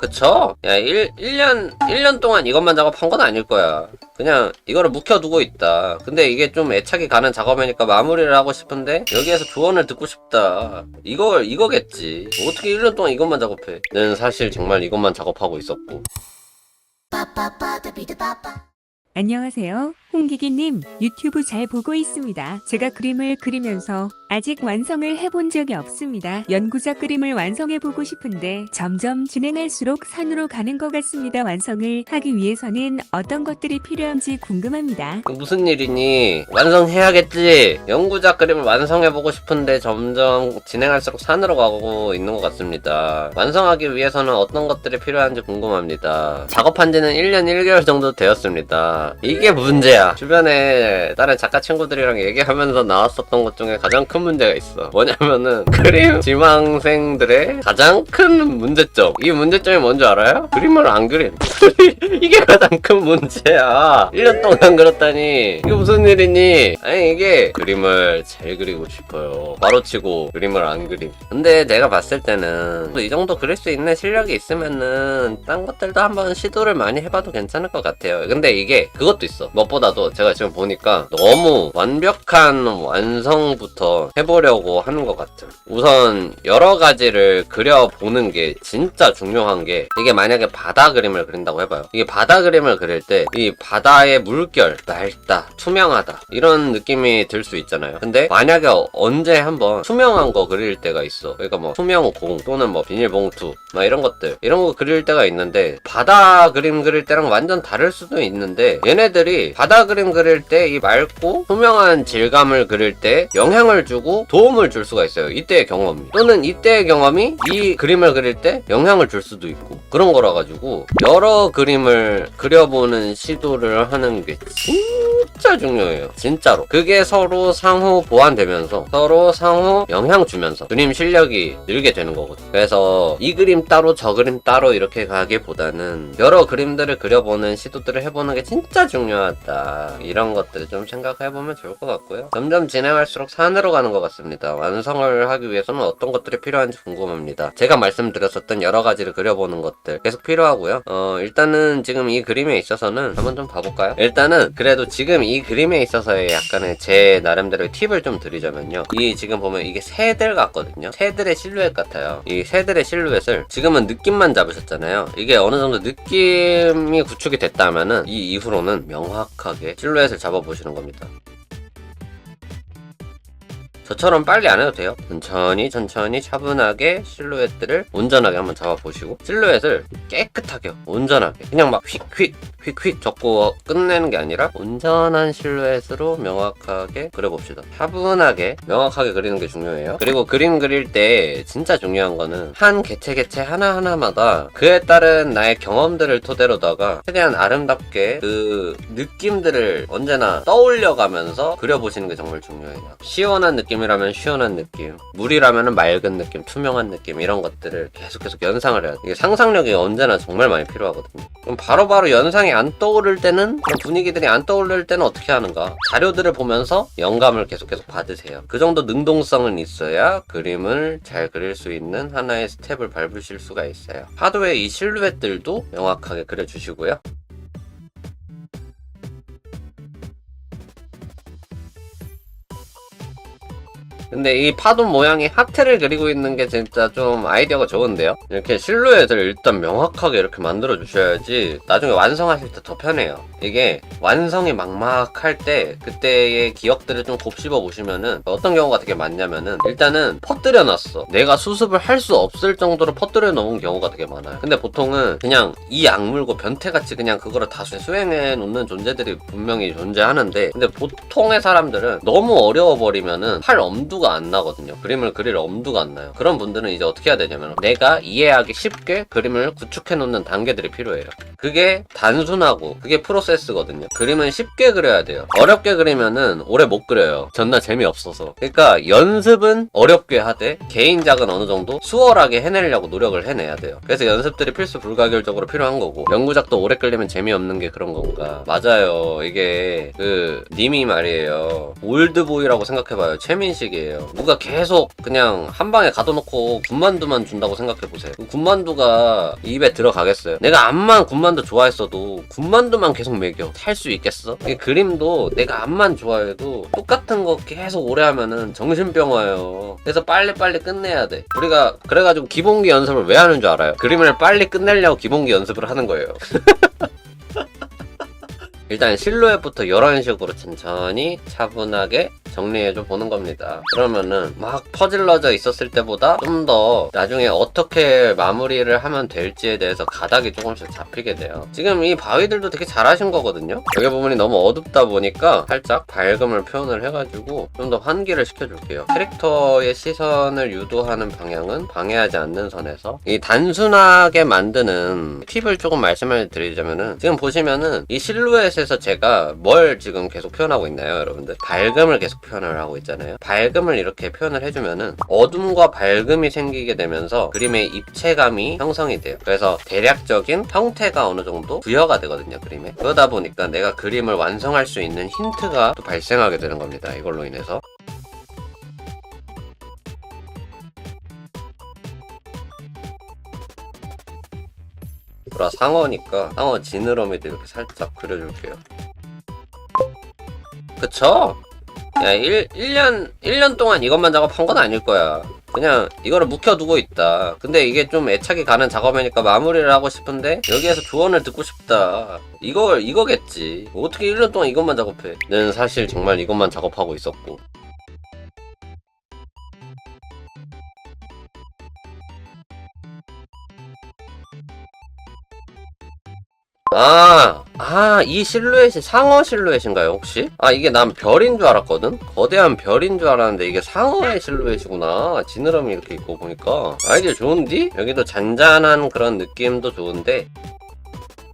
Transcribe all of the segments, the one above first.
그쵸? 야, 1년 동안 이것만 작업한 건 아닐 거야. 그냥 이거를 묵혀두고 있다. 근데 이게 좀 애착이 가는 작업이니까 마무리를 하고 싶은데 여기에서 조언을 듣고 싶다. 이거겠지. 어떻게 1년 동안 이것만 작업해? 는 사실 정말 이것만 작업하고 있었고. 안녕하세요. 홍기기님, 유튜브 잘 보고 있습니다. 제가 그림을 그리면서 아직 완성을 해본 적이 없습니다. 연구자 그림을 완성해보고 싶은데 점점 진행할수록 산으로 가는 것 같습니다. 완성을 하기 위해서는 어떤 것들이 필요한지 궁금합니다. 무슨 일이니? 완성해야겠지. 연구자 그림을 완성해보고 싶은데 점점 진행할수록 산으로 가고 있는 것 같습니다. 완성하기 위해서는 어떤 것들이 필요한지 궁금합니다. 작업한 지는 1년 1개월 정도 되었습니다. 이게 문제야. 주변에 다른 작가 친구들이랑 얘기하면서 나왔었던 것 중에 가장 큰 문제가 있어. 뭐냐면은 그림 지망생들의 가장 큰 문제점. 이 문제점이 뭔지 알아요? 그림을 안 그림. 이게 가장 큰 문제야. 1년 동안 그렸다니 이게 무슨 일이니? 아니 이게 그림을 잘 그리고 싶어요. 바로치고 그림을 안 그림. 근데 내가 봤을 때는 이 정도 그릴 수 있는 실력이 있으면은 딴 것들도 한번 시도를 많이 해봐도 괜찮을 것 같아요. 근데 이게 그것도 있어. 무엇보다도 제가 지금 보니까 너무 완벽한 완성부터 해보려고 하는 것 같아요. 우선 여러 가지를 그려보는 게 진짜 중요한 게, 이게 만약에 바다 그림을 그린다고 해봐요. 이게 바다 그림을 그릴 때 이 바다의 물결, 맑다, 투명하다 이런 느낌이 들 수 있잖아요. 근데 만약에 언제 한번 투명한 거 그릴 때가 있어. 그러니까 뭐 투명 공 또는 뭐 비닐봉투 막 이런 것들, 이런 거 그릴 때가 있는데 바다 그림 그릴 때랑 완전 다를 수도 있는데, 얘네들이 바다 그림 그릴 때 이 맑고 투명한 질감을 그릴 때 영향을 주고 도움을 줄 수가 있어요. 이때의 경험이. 또는 이때의 경험이 이 그림을 그릴 때 영향을 줄 수도 있고, 그런 거라 가지고 여러 그림을 그려보는 시도를 하는 게 진짜 중요해요. 진짜로. 그게 서로 상호 보완되면서 서로 상호 영향 주면서 그림 실력이 늘게 되는 거거든요. 그래서 이 그림 따로 저 그림 따로 이렇게 가기보다는 여러 그림들을 그려보는 시도들을 해보는 게 진짜 중요하다. 이런 것들을 좀 생각해보면 좋을 것 같고요. 점점 진행할수록 산으로 가는 것 같습니다. 완성을 하기 위해서는 어떤 것들이 필요한지 궁금합니다. 제가 말씀드렸었던 여러 가지를 그려보는 것들 계속 필요하고요. 일단은 지금 이 그림에 있어서는 한번 좀 봐볼까요? 일단은 그래도 지금 이 그림에 있어서의 약간의 제 나름대로의 팁을 좀 드리자면요. 이 지금 보면 이게 새들 같거든요. 새들의 실루엣 같아요. 이 새들의 실루엣을 지금은 느낌만 잡으셨잖아요. 이게 어느 정도 느낌이 구축이 됐다면은 이 이후로는 명확하게 실루엣을 잡아보시는 겁니다. 저처럼 빨리 안 해도 돼요. 천천히 차분하게 실루엣들을 온전하게 한번 잡아보시고, 실루엣을 깨끗하게 온전하게 그냥 막 휙휙 적고 끝내는 게 아니라 온전한 실루엣으로 명확하게 그려봅시다. 차분하게 명확하게 그리는 게 중요해요. 그리고 그림 그릴 때 진짜 중요한 거는 한 개체 하나하나마다 그에 따른 나의 경험들을 토대로다가 최대한 아름답게 그 느낌들을 언제나 떠올려가면서 그려보시는 게 정말 중요해요. 시원한 느낌이라면 시원한 느낌, 물이라면 맑은 느낌, 투명한 느낌, 이런 것들을 계속 연상을 해야 돼요. 이게 상상력이 언제나 정말 많이 필요하거든요. 그럼 바로바로 연상이 안 떠오를 때는, 그런 분위기들이 안 떠오를 때는 어떻게 하는가? 자료들을 보면서 영감을 계속 받으세요. 그 정도 능동성은 있어야 그림을 잘 그릴 수 있는 하나의 스텝을 밟으실 수가 있어요. 파도의 이 실루엣들도 명확하게 그려주시고요. 근데 이 파도 모양이 하트를 그리고 있는 게 진짜 좀 아이디어가 좋은데요? 이렇게 실루엣을 일단 명확하게 이렇게 만들어 주셔야지 나중에 완성하실 때 더 편해요. 이게 완성이 막막할 때 그때의 기억들을 좀 곱씹어 보시면은 어떤 경우가 되게 많냐면은, 일단은 퍼뜨려 놨어. 내가 수습을 할 수 없을 정도로 퍼뜨려 놓은 경우가 되게 많아요. 근데 보통은 그냥 이 악물고 변태같이 그냥 그거를 다 수행해 놓는 존재들이 분명히 존재하는데, 근데 보통의 사람들은 너무 어려워버리면은 할 엄두가 안 나거든요. 그림을 그릴 엄두가 안 나요. 그런 분들은 이제 어떻게 해야 되냐면, 내가 이해하기 쉽게 그림을 구축해 놓는 단계들이 필요해요. 그게 단순하고 그게 프로세스거든요. 그림은 쉽게 그려야 돼요. 어렵게 그리면은 오래 못 그려요. 존나 재미없어서. 그러니까 연습은 어렵게 하되 개인작은 어느 정도 수월하게 해내려고 노력을 해내야 돼요. 그래서 연습들이 필수 불가결적으로 필요한 거고, 연구작도 오래 끌리면 재미없는 게 그런 건가. 맞아요. 이게 님이 말이에요. 올드보이라고 생각해봐요. 최민식이에요. 돼요. 누가 계속 그냥 한 방에 가둬놓고 군만두만 준다고 생각해보세요. 군만두가 입에 들어가겠어요? 내가 암만 군만두 좋아했어도 군만두만 계속 먹여. 살 수 있겠어? 이 그림도 내가 암만 좋아해도 똑같은 거 계속 오래 하면은 정신병 와요. 그래서 빨리빨리 끝내야 돼. 우리가 그래가지고 기본기 연습을 왜 하는 줄 알아요? 그림을 빨리 끝내려고 기본기 연습을 하는 거예요. 일단 실루엣부터 이런 식으로 천천히 차분하게 정리해줘 보는 겁니다. 그러면은 막 퍼질러져 있었을 때보다 좀 더 나중에 어떻게 마무리를 하면 될지에 대해서 가닥이 조금씩 잡히게 돼요. 지금 이 바위들도 되게 잘하신 거거든요. 여기 부분이 너무 어둡다 보니까 살짝 밝음을 표현을 해가지고 좀 더 환기를 시켜줄게요. 캐릭터의 시선을 유도하는 방향은 방해하지 않는 선에서 이 단순하게 만드는 팁을 조금 말씀을 드리자면은 지금 보시면은 이 실루엣에서 제가 뭘 지금 계속 표현하고 있나요, 여러분들? 밝음을 계속 표현을 하고 있잖아요. 밝음을 이렇게 표현을 해주면은 어둠과 밝음이 생기게 되면서 그림의 입체감이 형성이 돼요. 그래서 대략적인 형태가 어느 정도 부여가 되거든요, 그림에. 그러다 보니까 내가 그림을 완성할 수 있는 힌트가 또 발생하게 되는 겁니다, 이걸로 인해서. 보라 상어니까 상어 지느러미도 이렇게 살짝 그려줄게요. 그쵸? 야, 1년 동안 이것만 작업한 건 아닐 거야. 그냥 이거를 묵혀두고 있다. 근데 이게 좀 애착이 가는 작업이니까 마무리를 하고 싶은데 여기에서 조언을 듣고 싶다. 이거겠지. 어떻게 1년 동안 이것만 작업해? 는 사실 정말 이것만 작업하고 있었고. 이 실루엣이 상어 실루엣인가요, 혹시? 이게 난 별인 줄 알았거든? 거대한 별인 줄 알았는데 이게 상어의 실루엣이구나. 지느러미 이렇게 있고 보니까. 아이디어 좋은디? 여기도 잔잔한 그런 느낌도 좋은데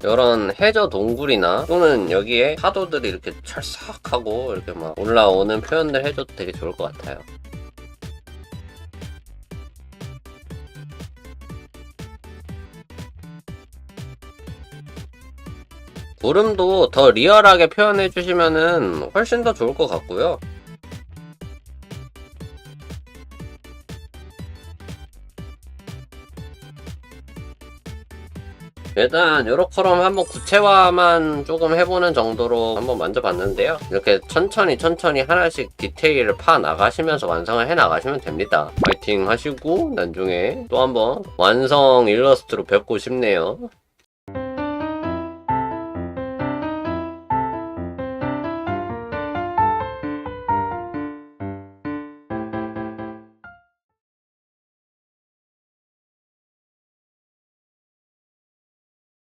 이런 해저 동굴이나 또는 여기에 파도들이 이렇게 찰싹하고 이렇게 막 올라오는 표현들 해줘도 되게 좋을 것 같아요. 구름도 더 리얼하게 표현해 주시면은 훨씬 더 좋을 것 같고요. 일단 요렇게럼 한번 구체화만 조금 해보는 정도로 한번 만져봤는데요. 이렇게 천천히 하나씩 디테일을 파 나가시면서 완성을 해 나가시면 됩니다. 파이팅 하시고 나중에 또 한번 완성 일러스트로 뵙고 싶네요.